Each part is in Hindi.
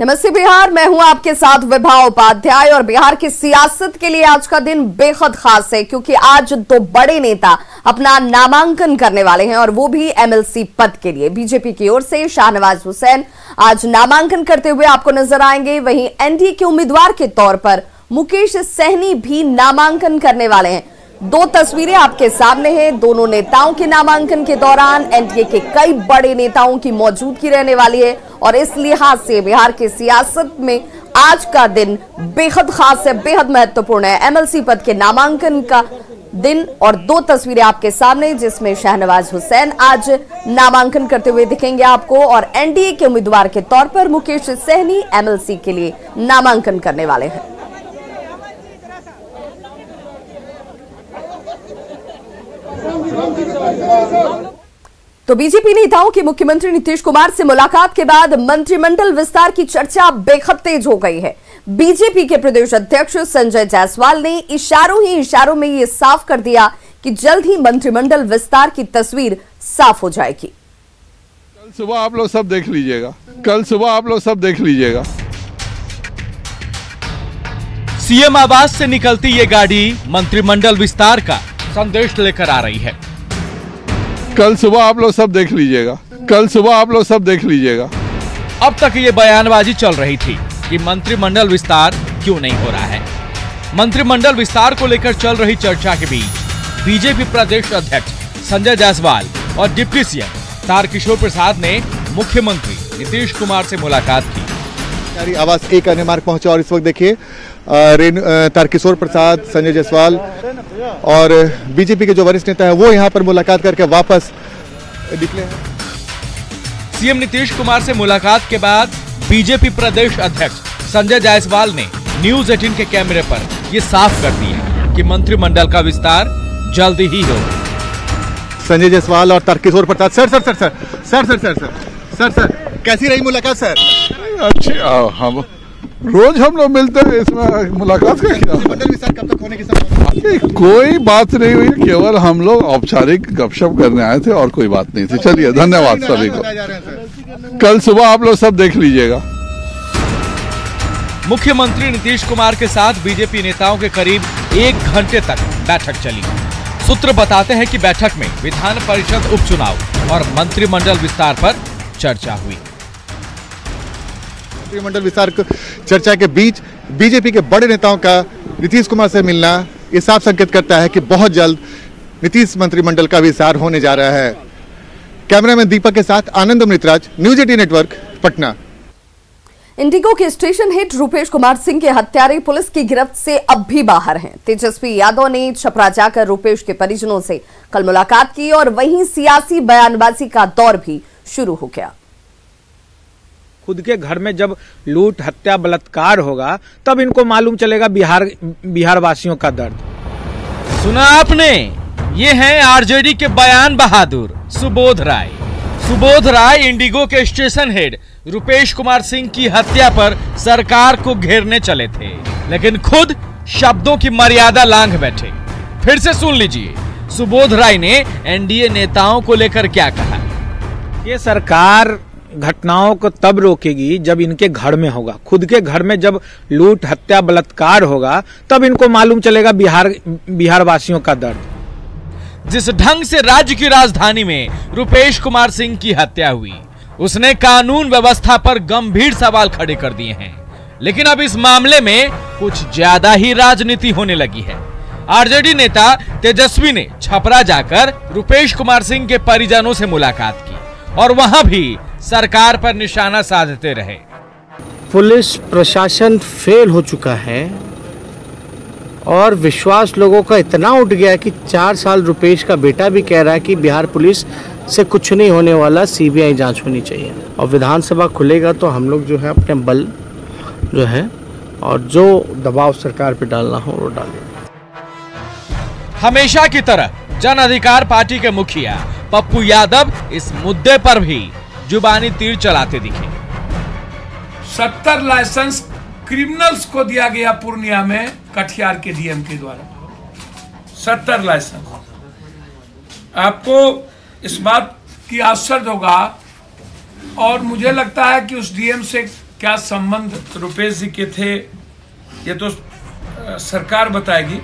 नमस्ते बिहार, मैं हूं आपके साथ विभा उपाध्याय। और बिहार की सियासत के लिए आज का दिन बेहद खास है क्योंकि आज दो बड़े नेता अपना नामांकन करने वाले हैं और वो भी एमएलसी पद के लिए। बीजेपी की ओर से शाहनवाज हुसैन आज नामांकन करते हुए आपको नजर आएंगे। वहीं एनडीए के उम्मीदवार के तौर पर मुकेश सहनी भी नामांकन करने वाले हैं। दो तस्वीरें आपके सामने हैं। दोनों नेताओं के नामांकन के दौरान एनडीए के कई बड़े नेताओं की मौजूदगी रहने वाली है और इस लिहाज से बिहार की सियासत में आज का दिन बेहद खास है, बेहद महत्वपूर्ण है। एमएलसी पद के नामांकन का दिन और दो तस्वीरें आपके सामने जिसमें शाहनवाज हुसैन आज नामांकन करते हुए दिखेंगे आपको और एनडीए के उम्मीदवार के तौर पर मुकेश सहनी एमएलसी के लिए नामांकन करने वाले हैं। तो बीजेपी नेताओं की मुख्यमंत्री नीतीश कुमार से मुलाकात के बाद मंत्रिमंडल विस्तार की चर्चा बेहद तेज हो गई है। बीजेपी के प्रदेश अध्यक्ष संजय जायसवाल ने इशारों में यह साफ कर दिया कि जल्द ही मंत्रिमंडल विस्तार की तस्वीर साफ हो जाएगी। कल सुबह आप लोग सब देख लीजिएगा। सीएम आवास से निकलती ये गाड़ी मंत्रिमंडल विस्तार का संदेश लेकर आ रही है। कल सुबह आप लोग सब देख लीजिएगा। अब तक ये बयानबाजी चल रही थी कि मंत्रिमंडल विस्तार क्यों नहीं हो रहा है। मंत्रिमंडल विस्तार को लेकर चल रही चर्चा के बीच बीजेपी प्रदेश अध्यक्ष संजय जायसवाल और डिप्टी सीएम तारकिशोर प्रसाद ने मुख्यमंत्री नीतीश कुमार से मुलाकात की। आवास एक अन्य मार्ग पहुंचा और इस वक्त देखिए तारकिशोर प्रसाद, संजय जायसवाल और बीजेपी के जो वरिष्ठ नेता है वो यहां पर मुलाकात करके वापस निकले हैं। सीएम नीतीश कुमार से मुलाकात के बाद बीजेपी प्रदेश अध्यक्ष संजय जायसवाल ने न्यूज 18 के कैमरे पर ये साफ कर दिया कि मंत्रिमंडल का विस्तार जल्दी ही होगा। संजय जायसवाल और तारकिशोर प्रसाद सर कैसी रही मुलाकात सर? अच्छी, हम रोज हम लोग मिलते हैं, इसमें मुलाकात का क्या? मंत्रिमंडल विस्तार कब तक होने की संभावना? कोई बात नहीं हुई, केवल हम लोग औपचारिक गपशप करने आए थे और कोई बात नहीं थी। चलिए, धन्यवाद सभी को। कल सुबह आप लोग सब देख लीजिएगा। मुख्यमंत्री नीतीश कुमार के साथ बीजेपी नेताओं के करीब 1 घंटे तक बैठक चली। सूत्र बताते हैं कि बैठक में विधान परिषद उपचुनाव और मंत्रिमंडल विस्तार पर चर्चा हुई। मंत्रिमंडल विस्तार चर्चा के बीच बीजेपी के बड़े नेताओं का नीतीश कुमार से मिलना ये साफ संकेत करता है कि बहुत जल्द नीतीश मंत्रिमंडल का विस्तार होने जा रहा है। कैमरामैन दीपक के साथ आनंद अमृतराज, न्यूज 18 नेटवर्क, पटना। इंडिगो के स्टेशन हेड रुपेश कुमार सिंह के हत्यारे पुलिस की गिरफ्त से अब भी बाहर हैं। तेजस्वी यादव ने छपरा जाकर रुपेश के परिजनों से कल मुलाकात की और वहीं सियासी बयानबाजी का दौर भी शुरू हो गया। खुद के घर में जब लूट, हत्या, बलात्कार होगा तब इनको मालूम चलेगा बिहार वासियों का दर्द। सुना आपने? ये हैं आरजेडी के बयान बहादुर सुबोध राय। सुबोध राय इंडिगो के स्टेशन हेड रुपेश कुमार सिंह की हत्या पर सरकार को घेरने चले थे, लेकिन खुद शब्दों की मर्यादा लांघ बैठे। फिर से सुन लीजिए सुबोध राय ने एनडीए नेताओं को लेकर क्या कहा। ये सरकार घटनाओं को तब रोकेगी जब इनके घर में होगा। खुद के घर में जब लूट, हत्या, बलात्कार होगा तब इनको मालूम चलेगा बिहार वासियों का दर्द। जिस ढंग से राज्य की राजधानी में रुपेश कुमार सिंह की हत्या हुई, उसने कानून व्यवस्था पर गंभीर सवाल खड़े कर दिए हैं। लेकिन अब इस मामले में कुछ ज्यादा ही राजनीति होने लगी है। आरजेडी नेता तेजस्वी ने छपरा जाकर रुपेश कुमार सिंह के परिजनों से मुलाकात की और वहां भी सरकार पर निशाना साधते रहे। पुलिस प्रशासन फेल हो चुका है और विश्वास लोगों का इतना उठ गया कि 4 साल रुपेश का बेटा भी कह रहा है कि बिहार पुलिस से कुछ नहीं होने वाला, सीबीआई जांच होनी चाहिए। और विधानसभा खुलेगा तो हम लोग जो है अपने बल जो है और जो दबाव सरकार पे डालना हो वो डालेंगे। हमेशा की तरह जन अधिकार पार्टी के मुखिया पप्पू यादव इस मुद्दे पर भी जुबानी तीर चलाते दिखे। 70 लाइसेंस क्रिमिनल्स को दिया गया पूर्णिया में कटिहार के डीएम के द्वारा। 70 लाइसेंस। आपको इस बात की आश्चर्य होगा और मुझे लगता है कि उस डीएम से क्या संबंध रुपेश जी के थे ये तो सरकार बताएगी।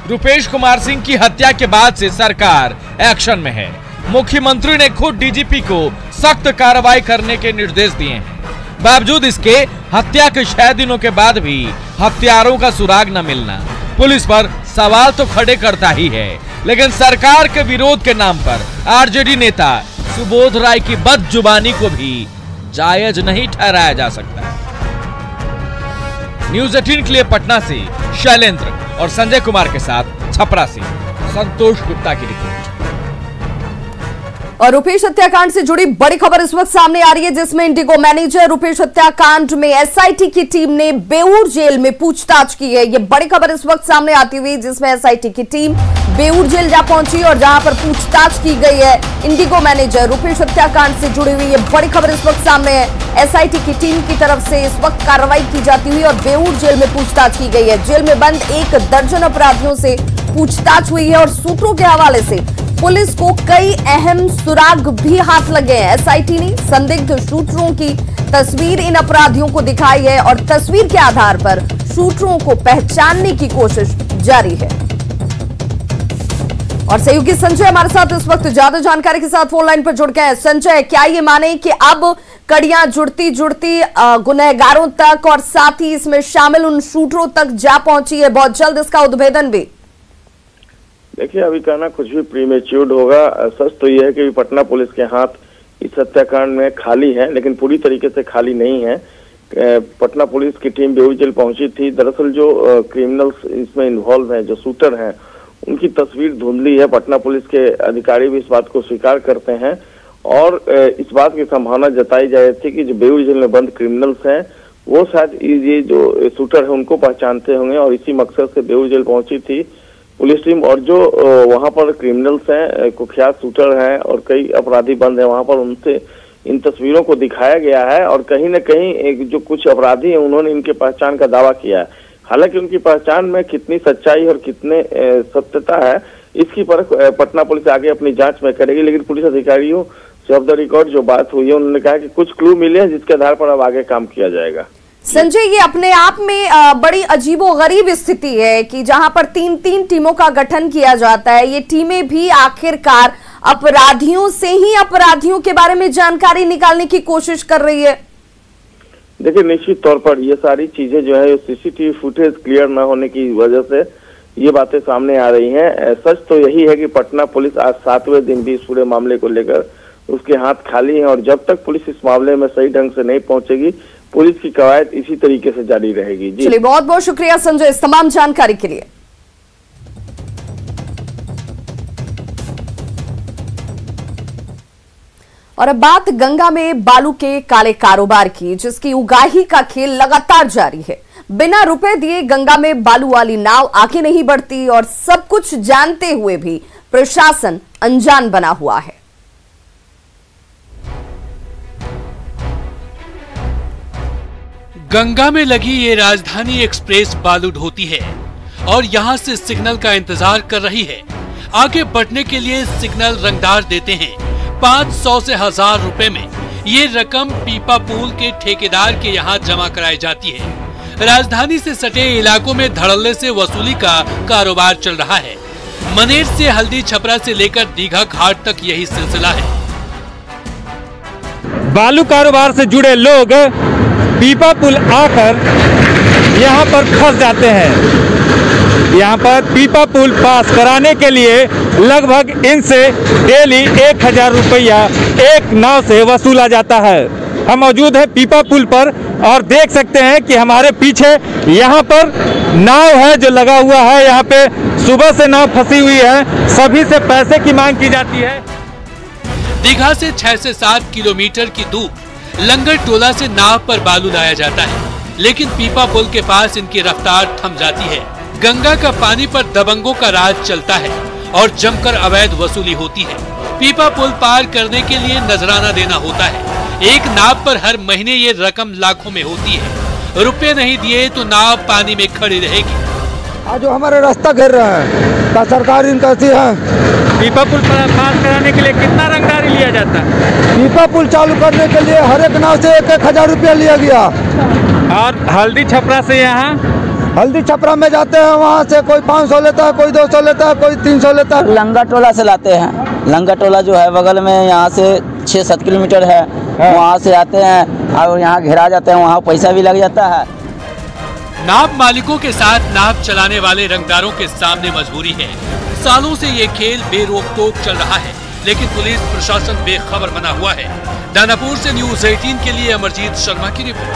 रुपेश कुमार सिंह की हत्या के बाद से सरकार एक्शन में है। मुख्यमंत्री ने खुद डीजीपी को सख्त कार्रवाई करने के निर्देश दिए हैं। बावजूद इसके हत्या के 6 दिनों के बाद भी हत्यारों का सुराग न मिलना पुलिस पर सवाल तो खड़े करता ही है। लेकिन सरकार के विरोध के नाम पर आरजेडी नेता सुबोध राय की बदजुबानी को भी जायज नहीं ठहराया जा सकता। न्यूज़ 18 के लिए पटना से शैलेंद्र और संजय कुमार के साथ छपरा से संतोष गुप्ता की रिपोर्ट। और रुपेश हत्याकांड से जुड़ी बड़ी खबर इस वक्त सामने आ रही है, जिसमें इंडिगो मैनेजर रुपेश हत्याकांड में एसआईटी की टीम ने बेऊर जेल में पूछताछ की है। ये बड़ी खबर इस वक्त सामने आती हुई, जिसमें एसआईटी की टीम बेऊर जेल जा पहुंची और जहां पर पूछताछ की गई है इंडिगो मैनेजर रुपेश हत्याकांड से जुड़ी हुई ये बड़ी खबर इस वक्त सामने है। एसआईटी की टीम की तरफ से इस वक्त कार्रवाई की जाती हुई और बेऊर जेल में पूछताछ की गई है। जेल में बंद 1 दर्जन अपराधियों से पूछताछ हुई है और सूत्रों के हवाले से पुलिस को कई अहम सुराग भी हाथ लगे हैं। एसआईटी ने संदिग्ध शूटरों की तस्वीर इन अपराधियों को दिखाई है और तस्वीर के आधार पर शूटरों को पहचानने की कोशिश जारी है। और सहयोगी संजय हमारे साथ इस वक्त ज्यादा जानकारी के साथ फोन लाइन पर जुड़ गए हैं। संजय, क्या ये माने कि अब कड़ियां जुड़ती जुड़ती गुनहगारों तक और साथ ही इसमें शामिल उन शूटरों तक जा पहुंची है, बहुत जल्द इसका उद्भेदन भी? देखिए, अभी कहना कुछ भी प्रीमेच्योर्ड होगा। सच तो यह है कि पटना पुलिस के हाथ इस हत्याकांड में खाली है, लेकिन पूरी तरीके से खाली नहीं है। पटना पुलिस की टीम बेऊर जेल पहुंची थी। दरअसल जो क्रिमिनल्स इसमें इन्वॉल्व हैं, जो शूटर हैं, उनकी तस्वीर धुंधली है। पटना पुलिस के अधिकारी भी इस बात को स्वीकार करते हैं और इस बात की संभावना जताई जा रही थी कि जो बेऊर जेल में बंद क्रिमिनल्स हैं वो शायद ये जो शूटर है उनको पहचानते होंगे और इसी मकसद से बेऊर जेल पहुंची थी पुलिस टीम। और जो वहां पर क्रिमिनल्स हैं, कुख्यात शूटर हैं और कई अपराधी बंद हैं, वहां पर उनसे इन तस्वीरों को दिखाया गया है और कहीं न कहीं एक जो कुछ अपराधी हैं उन्होंने इनके पहचान का दावा किया है। हालांकि उनकी पहचान में कितनी सच्चाई और कितने सत्यता है इसकी परख पटना पुलिस आगे अपनी जांच में करेगी। लेकिन पुलिस अधिकारियों से ऑफ द रिकॉर्ड जो बात हुई है उन्होंने कहा कि कुछ क्लू मिले हैं जिसके आधार पर अब आगे काम किया जाएगा। संजय, ये अपने आप में बड़ी अजीबोगरीब स्थिति है कि जहां पर 3 टीमों का गठन किया जाता है, ये टीमें भी आखिरकार अपराधियों से ही अपराधियों के बारे में जानकारी निकालने की कोशिश कर रही है। देखिए, निश्चित तौर पर ये सारी चीजें जो है सीसीटीवी फुटेज क्लियर न होने की वजह से ये बातें सामने आ रही हैं। सच तो यही है कि पटना पुलिस आज 7वें दिन भी इस पूरे मामले को लेकर उसके हाथ खाली हैं और जब तक पुलिस इस मामले में सही ढंग से नहीं पहुंचेगी पुलिस की कवायद इसी तरीके से जारी रहेगी। जी चलिए, बहुत बहुत शुक्रिया संजय इस तमाम जानकारी के लिए। और अब बात गंगा में बालू के काले कारोबार की, जिसकी उगाही का खेल लगातार जारी है। बिना रुपए दिए गंगा में बालू वाली नाव आगे नहीं बढ़ती और सब कुछ जानते हुए भी प्रशासन अनजान बना हुआ है। गंगा में लगी ये राजधानी एक्सप्रेस बालू ढोती है और यहाँ से सिग्नल का इंतजार कर रही है। आगे बढ़ने के लिए सिग्नल रंगदार देते हैं। 500 से 1000 रुपए में ये रकम पीपा पुल के ठेकेदार के यहाँ जमा कराई जाती है। राजधानी से सटे इलाकों में धड़ल्ले से वसूली का कारोबार चल रहा है। मनेर से हल्दी छपरा से लेकर दीघा घाट तक यही सिलसिला है। बालू कारोबार से जुड़े लोग पीपा पुल आकर यहाँ पर फंस जाते हैं। यहाँ पर पीपा पुल पास कराने के लिए लगभग इनसे डेली 1000 रुपया एक नाव से वसूला जाता है। हम मौजूद है पीपा पुल पर और देख सकते हैं कि हमारे पीछे यहाँ पर नाव है जो लगा हुआ है। यहाँ पे सुबह से नाव फंसी हुई है, सभी से पैसे की मांग की जाती है। दीघा से 6 से 7 किलोमीटर की दूर लंगर टोला से नाव पर बालू लाया जाता है, लेकिन पीपा पुल के पास इनकी रफ्तार थम जाती है। गंगा का पानी पर दबंगों का राज चलता है और जमकर अवैध वसूली होती है। पीपा पुल पार करने के लिए नजराना देना होता है। एक नाव पर हर महीने ये रकम लाखों में होती है। रुपए नहीं दिए तो नाव पानी में खड़ी रहेगी। आज जो हमारा रास्ता घेर रहा है, सरकार इनका है पीपा पुल पास कराने के लिए कितना रंगदारी लिया जाता है? पीपा पुल चालू करने के लिए हर एक नाव से 1,000 रुपया लिया गया। और हल्दी छपरा से यहाँ हल्दी छपरा में जाते हैं, वहाँ से कोई 500 लेता है, कोई 200 लेता है, कोई 300 लेता है। लंगा टोला से लाते हैं। लंगा टोला जो है बगल में, यहाँ से 6-7 किलोमीटर है, वहाँ से आते हैं और यहाँ घेरा जाते हैं, वहाँ पैसा भी लग जाता है। नाव मालिकों के साथ नाव चलाने वाले रंगदारों के सामने मजबूरी है। सालों से ये खेल बेरोक टोक चल रहा है, लेकिन पुलिस प्रशासन बेखबर बना हुआ है। दानापुर से न्यूज़ 18 के लिए अमरजीत शर्मा की रिपोर्ट।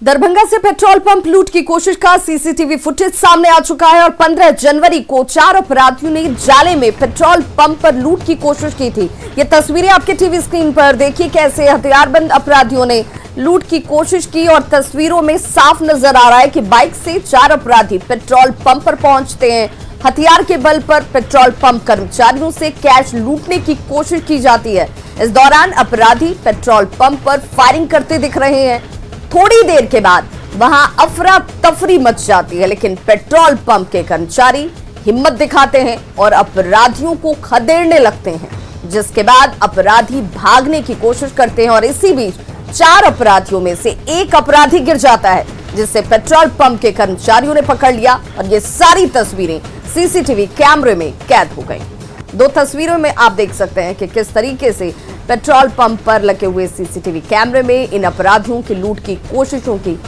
दरभंगा से पेट्रोल पंप लूट की कोशिश का सीसीटीवी फुटेज सामने आ चुका है और 15 जनवरी को 4 अपराधियों ने जाले में पेट्रोल पंप पर लूट की कोशिश की थी। ये तस्वीरें आपके टीवी स्क्रीन पर देखिए, कैसे हथियारबंद अपराधियों ने लूट की कोशिश की और तस्वीरों में साफ नजर आ रहा है कि बाइक से 4 अपराधी पेट्रोल पंप पर पहुंचते हैं। हथियार के बल पर पेट्रोल पंप कर्मचारियों से कैश लूटने की कोशिश की जाती है। इस दौरान अपराधी पेट्रोल पंप पर फायरिंग करते दिख रहे हैं। थोड़ी देर के बाद वहां अफरा तफरी मच जाती है, लेकिन पेट्रोल पंप के कर्मचारी हिम्मत दिखाते हैं और अपराधियों को खदेड़ने लगते हैं, जिसके बाद अपराधी भागने की कोशिश करते हैं और इसी बीच 4 अपराधियों में से एक अपराधी गिर जाता है, जिसे पेट्रोल पंप के कर्मचारियों ने पकड़ लिया और ये सारी तस्वीरें सीसीटीवी कैमरे में कैद हो गई। 2 तस्वीरों में आप देख सकते हैं कि किस तरीके से पेट्रोल पंप पर लगे हुए सीसीटीवी कैमरे में इन अपराधियों की लूट की कोशिशों की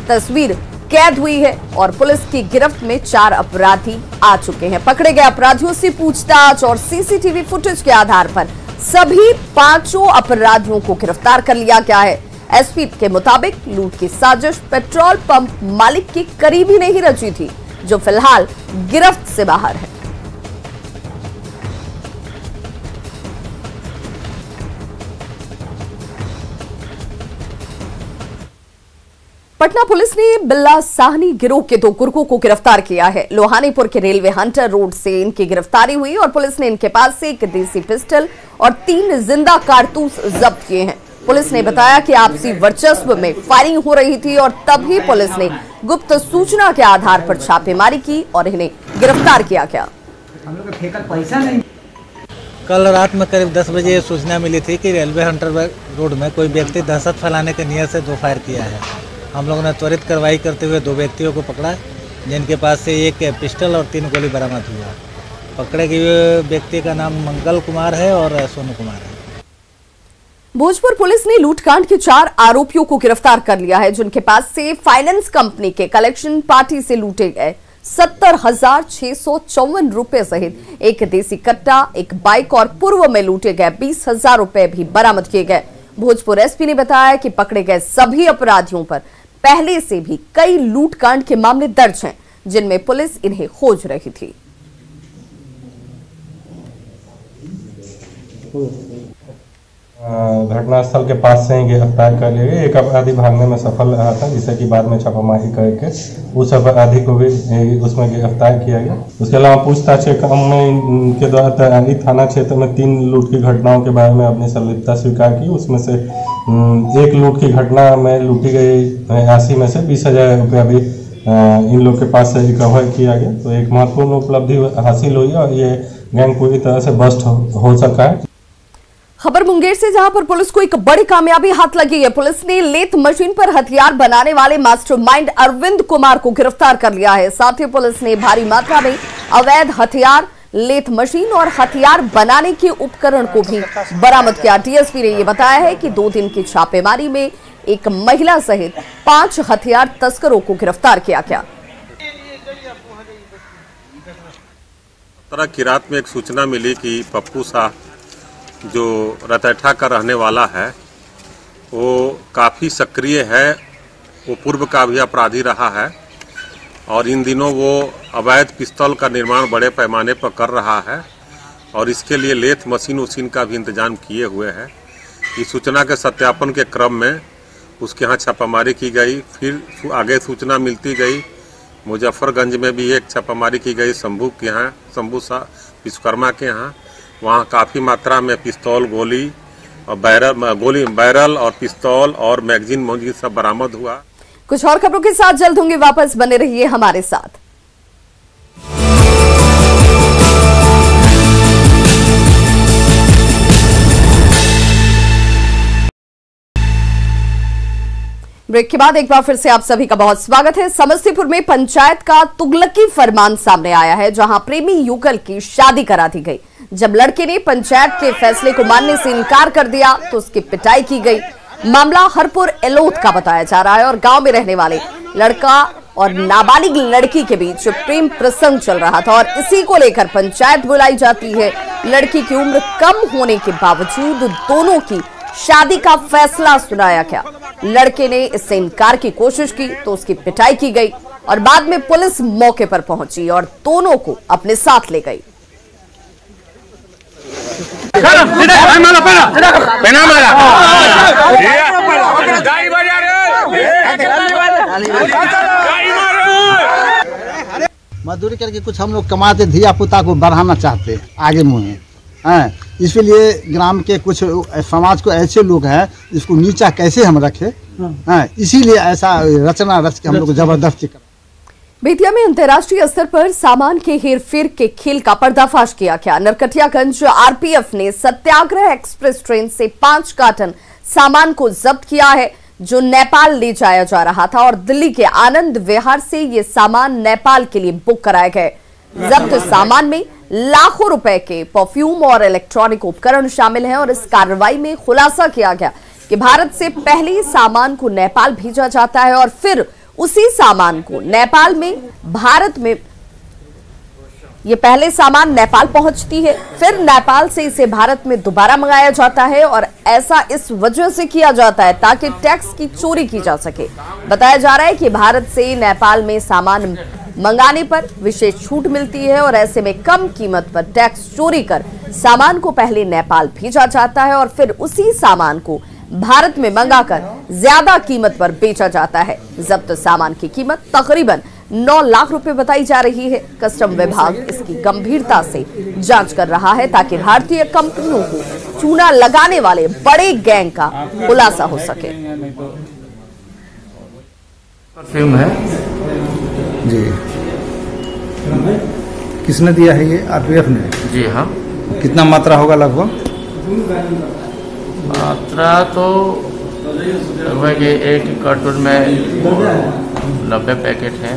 तस्वीर कैद हुई है और पुलिस की गिरफ्त में 4 अपराधी आ चुके हैं। पकड़े गए अपराधियों से पूछताछ और सीसीटीवी फुटेज के आधार पर सभी 5 अपराधियों को गिरफ्तार कर लिया गया है। एसपी के मुताबिक लूट की साजिश पेट्रोल पंप मालिक की करीबी ने ही रची थी, जो फिलहाल गिरफ्त से बाहर है। पटना पुलिस ने बिल्ला साहनी गिरोह के 2 गुर्गों को गिरफ्तार किया है। लोहानीपुर के रेलवे हंटर रोड से इनकी गिरफ्तारी हुई और पुलिस ने इनके पास से एक देसी पिस्टल और 3 जिंदा कारतूस जब्त किए हैं। पुलिस ने बताया कि आपसी वर्चस्व में फायरिंग हो रही थी और तभी पुलिस ने गुप्त सूचना के आधार पर छापेमारी की और इन्हें गिरफ्तार किया गया। हम लोग के पैसा नहीं। कल रात में करीब 10 बजे ये सूचना मिली थी कि रेलवे हंटर रोड में कोई व्यक्ति दहशत फैलाने के नियत से 2 फायर किया है। हम लोगों ने त्वरित कार्रवाई करते हुए 2 व्यक्तियों को पकड़ा, जिनके पास से एक पिस्टल और 3 गोली बरामद हुआ। पकड़े गए व्यक्ति का नाम मंगल कुमार है और सोनू कुमार है। भोजपुर पुलिस ने लूटकांड के 4 आरोपियों को गिरफ्तार कर लिया है, जिनके पास से फाइनेंस कंपनी के कलेक्शन पार्टी से लूटे गए 70,654 रुपए सहित एक देसी कट्टा, एक बाइक और पूर्व में लूटे गए 20,000 रुपए भी बरामद किए गए। भोजपुर एसपी ने बताया कि पकड़े गए सभी अपराधियों पर पहले से भी कई लूटकांड के मामले दर्ज हैं, जिनमें पुलिस इन्हें खोज रही थी। घटनास्थल के पास से ही गिरफ्तार कर लिए गए। एक अपराधी भागने में सफल रहा था, जिसे कि बाद में छापामारी करके उस अपराधी को भी उसमें गिरफ्तार किया गया। उसके अलावा पूछताछ के क्रम में इनके द्वारा तरारी थाना क्षेत्र में 3 लूट की घटनाओं के बारे में अपनी संलिप्तता स्वीकार की। उसमें से एक लूट की घटना में लूटी गई राशि में से 20,000 रुपया भी इन लोग के पास से रिकवर किया गया। तो एक महत्वपूर्ण उपलब्धि हासिल हुई और ये गैंग पूरी तरह से बस्ट हो सका है। खबर मुंगेर से, जहां पर पुलिस को एक बड़ी कामयाबी हाथ लगी है। पुलिस ने लेथ मशीन पर हथियार बनाने वाले मास्टरमाइंड अरविंद कुमार को गिरफ्तार कर लिया है। साथ ही पुलिस ने भारी मात्रा में अवैध हथियार, लेथ मशीन और हथियार बनाने के उपकरण को भी बरामद किया। डीएसपी ने यह बताया है कि 2 दिन की छापेमारी में एक महिला सहित 5 हथियार तस्करों को गिरफ्तार किया गया। की रात में एक सूचना मिली कि पप्पू शाह जो रतैठा का रहने वाला है, वो काफ़ी सक्रिय है। वो पूर्व का भी अपराधी रहा है और इन दिनों वो अवैध पिस्तौल का निर्माण बड़े पैमाने पर कर रहा है और इसके लिए लेथ मशीन का भी इंतजाम किए हुए हैं। इस सूचना के सत्यापन के क्रम में उसके यहाँ छापामारी की गई। फिर आगे सूचना मिलती गई, मुजफ्फरगंज में भी एक छापामारी की गई शंभू के यहाँ, शंभू शाह विश्वकर्मा के यहाँ। वहाँ काफ़ी मात्रा में पिस्तौल, गोली और बैरल और पिस्तौल और मैगजीन मौजूद सब बरामद हुआ। कुछ और खबरों के साथ जल्द होंगे वापस, बने रहिए हमारे साथ। ब्रेक के बाद एक बार फिर से आप सभी का बहुत स्वागत है। समस्तीपुर में पंचायत का तुगलकी फरमान सामने आया है, जहां प्रेमी युगल की शादी करा दी गई। जब लड़के ने पंचायत के फैसले को मानने से इनकार कर दिया तो उसकी पिटाई की गई। मामला हरपुर एलोत का बताया जा रहा है और गांव में रहने वाले लड़का और नाबालिग लड़की के बीच प्रेम प्रसंग चल रहा था और इसी को लेकर पंचायत बुलाई जाती है। लड़की की उम्र कम होने के बावजूद दोनों की शादी का फैसला सुनाया गया। लड़के ने इससे इनकार की कोशिश की तो उसकी पिटाई की गई और बाद में पुलिस मौके पर पहुंची और दोनों को अपने साथ ले गई। मजदूरी करके कुछ हम लोग कमाते, धिया पुता को बढ़ाना चाहते आगे मुँह हैं, इसलिए ग्राम के कुछ समाज को ऐसे लोग हैं जिसको नीचा कैसे हम रखें, इसीलिए ऐसा रचना रच के हम लोग जबरदस्ती कर। बेतिया में अंतर्राष्ट्रीय स्तर पर सामान के हेरफेर के खेल का पर्दाफाश किया गया। नरकटियागंज आरपीएफ ने सत्याग्रह एक्सप्रेस ट्रेन से 5 कार्टन सामान को जब्त किया है, जो नेपाल ले जाया जा रहा था और दिल्ली के आनंद विहार से ये सामान नेपाल के लिए बुक कराए गए। जब्त सामान में लाखों रुपए के परफ्यूम और इलेक्ट्रॉनिक उपकरण शामिल हैं और इस कार्रवाई में खुलासा किया गया कि भारत से पहले सामान को नेपाल भेजा जाता है और फिर उसी सामान को नेपाल में भारत में ये पहले सामान नेपाल पहुंचती है, फिर नेपाल से इसे भारत में दोबारा मंगाया जाता है और ऐसा इस वजह से किया जाता है ताकि टैक्स की चोरी की जा सके। बताया जा रहा है कि भारत से नेपाल में सामान मंगाने पर विशेष छूट मिलती है और ऐसे में कम कीमत पर टैक्स चोरी कर सामान को पहले नेपाल भेजा जाता है और फिर उसी सामान को भारत में मंगाकर ज्यादा कीमत पर बेचा जाता है। जब्त सामान की कीमत तकरीबन 9 लाख रुपए बताई जा रही है। कस्टम विभाग इसकी गंभीरता से जांच कर रहा है ताकि भारतीय कंपनियों को चूना लगाने वाले बड़े गैंग का खुलासा हो सके। परफ्यूम है जी, किसने दिया है ये? आरपीएफ ने? जी हाँ। कितना मात्रा होगा लगभग? मात्रा तो लगभग एक कार्टून में 90 पैकेट है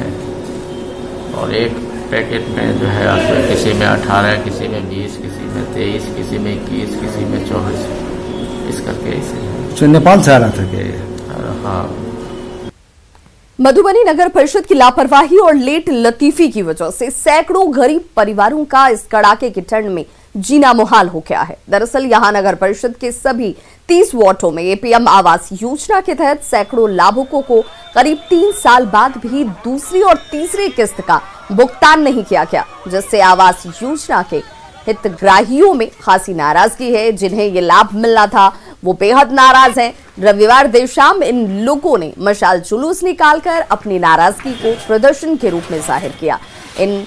और एक पैकेट में जो है आपको किसी में 18, किसी में 20, किसी में 23, किसी में 21, किसी में 24, इस करके इसे नेपाल से आ रहा था क्या? हाँ। मधुबनी नगर परिषद की लापरवाही और लेट लतीफी की वजह से सैकड़ों गरीब परिवारों का इस कड़ाके की ठंड में जीना मुहाल हो गया है। दरअसल यहां नगर परिषद के सभी 30 वार्डों में एपीएम आवास योजना के तहत सैकड़ों लाभुकों को करीब 3 साल बाद भी दूसरी और तीसरी किस्त का भुगतान नहीं किया गया, जिससे आवास योजना के हितग्राहियों में खासी नाराजगी है। जिन्हें ये लाभ मिलना था वो बेहद नाराज हैं। रविवार देर शाम इन लोगों ने मशाल जुलूस निकालकर अपनी नाराजगी को प्रदर्शन के रूप में जाहिर किया। इन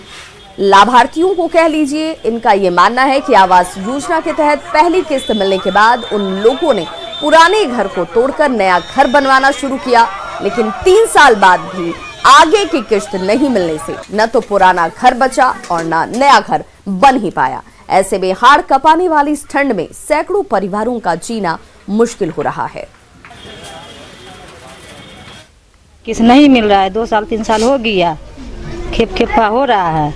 लाभार्थियों को कह लीजिए, इनका ये मानना है कि आवास योजना के तहत पहली किस्त मिलने के बाद उन लोगों ने पुराने घर को तोड़कर नया घर बनवाना शुरू किया, लेकिन 3 साल बाद भी आगे की किस्त नहीं मिलने से न तो पुराना घर बचा और न नया घर बन ही पाया। ऐसे में हाड़ कपाने वाली इस ठंड में सैकड़ों परिवारों का जीना मुश्किल हो रहा है। किस नहीं मिल रहा है, 2 साल 3 साल हो गया, खेपा हो रहा है,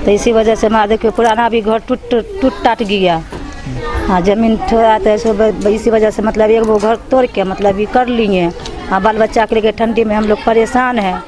तो इसी वजह से हमारा देखिए पुराना भी घर टूट टाट गया। हाँ, जमीन थोड़ा तो इसी वजह से मतलब एक वो घर तोड़ के मतलब ये कर लिए। हाँ, बाल बच्चा के लेके ठंडी में हम लोग परेशान हैं।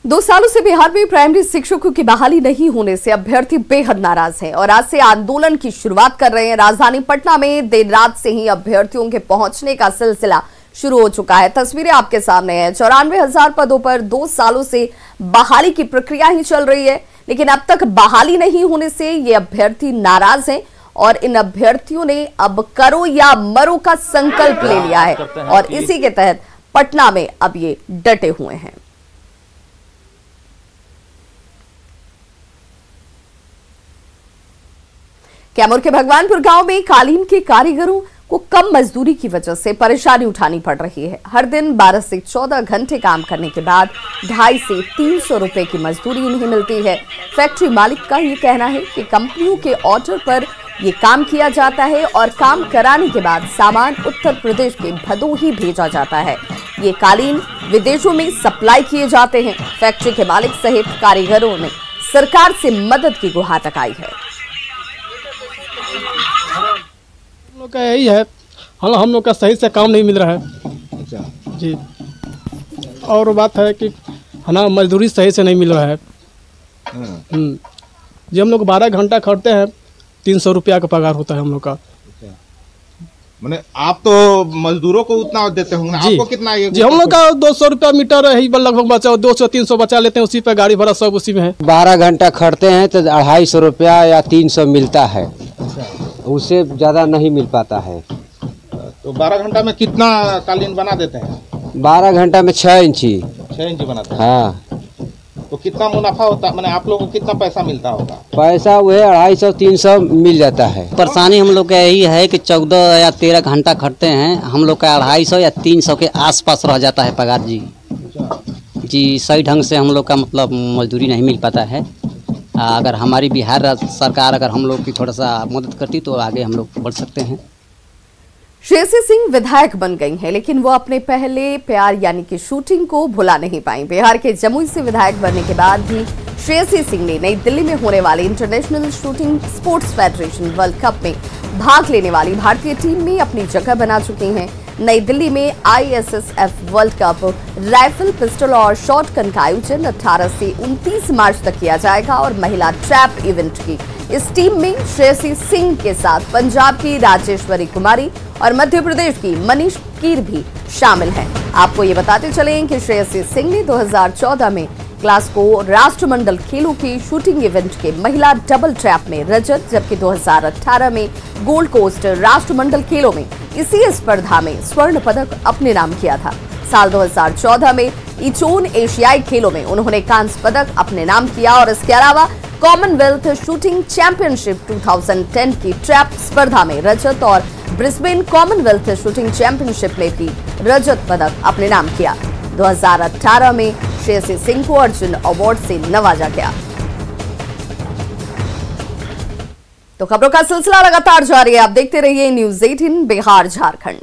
2 सालों से बिहार में प्राइमरी शिक्षकों की बहाली नहीं होने से अभ्यर्थी बेहद नाराज हैं और आज से आंदोलन की शुरुआत कर रहे हैं। राजधानी पटना में देर रात से ही अभ्यर्थियों के पहुंचने का सिलसिला शुरू हो चुका है। तस्वीरें आपके सामने हैं। 94,000 पदों पर 2 सालों से बहाली की प्रक्रिया ही चल रही है, लेकिन अब तक बहाली नहीं होने से ये अभ्यर्थी नाराज हैं और इन अभ्यर्थियों ने अब करो या मरो का संकल्प ले लिया है और इसी के तहत पटना में अब ये डटे हुए हैं। कैमूर के भगवानपुर गांव में कालीन के कारीगरों को कम मजदूरी की वजह से परेशानी उठानी पड़ रही है। हर दिन 12 से 14 घंटे काम करने के बाद 250 से 300 रुपए की मजदूरी उन्हें मिलती है। फैक्ट्री मालिक का ये कहना है कि कंपनियों के ऑर्डर पर ये काम किया जाता है और काम कराने के बाद सामान उत्तर प्रदेश के भदोही भेजा जाता है। ये कालीन विदेशों में सप्लाई किए जाते हैं। फैक्ट्री के मालिक सहित कारीगरों ने सरकार से मदद की गुहार लगाई है। हम लोग का यही है, हम लोग का सही से काम नहीं मिल रहा है जी। और बात है कि है मजदूरी सही से नहीं मिल रहा है जी। हम लोग 12 घंटा खटते हैं, 300 रुपया का पगार होता है हम लोग का। मैंने आप तो मजदूरों को उतना देते होंगे, आपको कितना जी? हम लोग का 200 रुपया मीटर ही लगभग बचा, 200-300 बचा लेते हैं, उसी पे गाड़ी भाड़ा सब उसी में है। 12 घंटा खटते हैं तो 250 रुपया या 300 मिलता है, उससे ज़्यादा नहीं मिल पाता है। तो 12 घंटा में कितना कालीन बना देते हैं? 12 घंटा में 6 इंची बनाते हैं। हाँ। तो कितना मुनाफा होता है, मैंने आप लोगों को कितना पैसा मिलता होगा? पैसा वह 250-300 मिल जाता है। परेशानी हम लोग का यही है कि 14 या 13 घंटा खटते हैं, हम लोग का 250 या 300 के आसपास रह जाता है पगार जी। जी सही ढंग से हम लोग का मतलब मजदूरी नहीं मिल पाता है। अगर हमारी बिहार सरकार अगर हम लोग की थोड़ा सा मदद करती तो आगे हम लोग बढ़ सकते हैं। श्रेयसी सिंह विधायक बन गई हैं, लेकिन वो अपने पहले प्यार यानी कि शूटिंग को भुला नहीं पाई। बिहार के जमुई से विधायक बनने के बाद भी श्रेयसी सिंह ने नई दिल्ली में होने वाले international shooting sports federation world cup में भाग लेने वाली भारतीय टीम में अपनी जगह बना चुकी हैं। नई दिल्ली में ISSF world cup rifle, pistol और शॉटगन का आयोजन 18 से 29 मार्च तक किया जाएगा और महिला ट्रैप इवेंट की इस टीम में श्रेयसी सिंह के साथ पंजाब की राजेश्वरी कुमारी और मध्य प्रदेश की मनीष कीर भी शामिल हैं। आपको ये बताते चलें कि श्रेयसी सिंह ने 2014 में ग्लासगो राष्ट्रमंडल खेलों की शूटिंग इवेंट के महिला डबल ट्रैप में रजत, जबकि 2018 में गोल्ड कोस्ट राष्ट्रमंडल खेलों में इसी स्पर्धा में स्वर्ण पदक अपने नाम किया था। साल 2014 में इचोन एशियाई खेलों में उन्होंने कांस्य पदक अपने नाम किया और इसके अलावा कॉमनवेल्थ शूटिंग चैंपियनशिप 2010 की ट्रैप स्पर्धा में रजत और ब्रिस्बेन कॉमनवेल्थ शूटिंग चैंपियनशिप में भी रजत पदक अपने नाम किया। 2018 में श्रेयसी सिंह को अर्जुन अवार्ड से नवाजा गया। तो खबरों का सिलसिला लगातार जारी है। आप देखते रहिए न्यूज़ 18 बिहार झारखंड।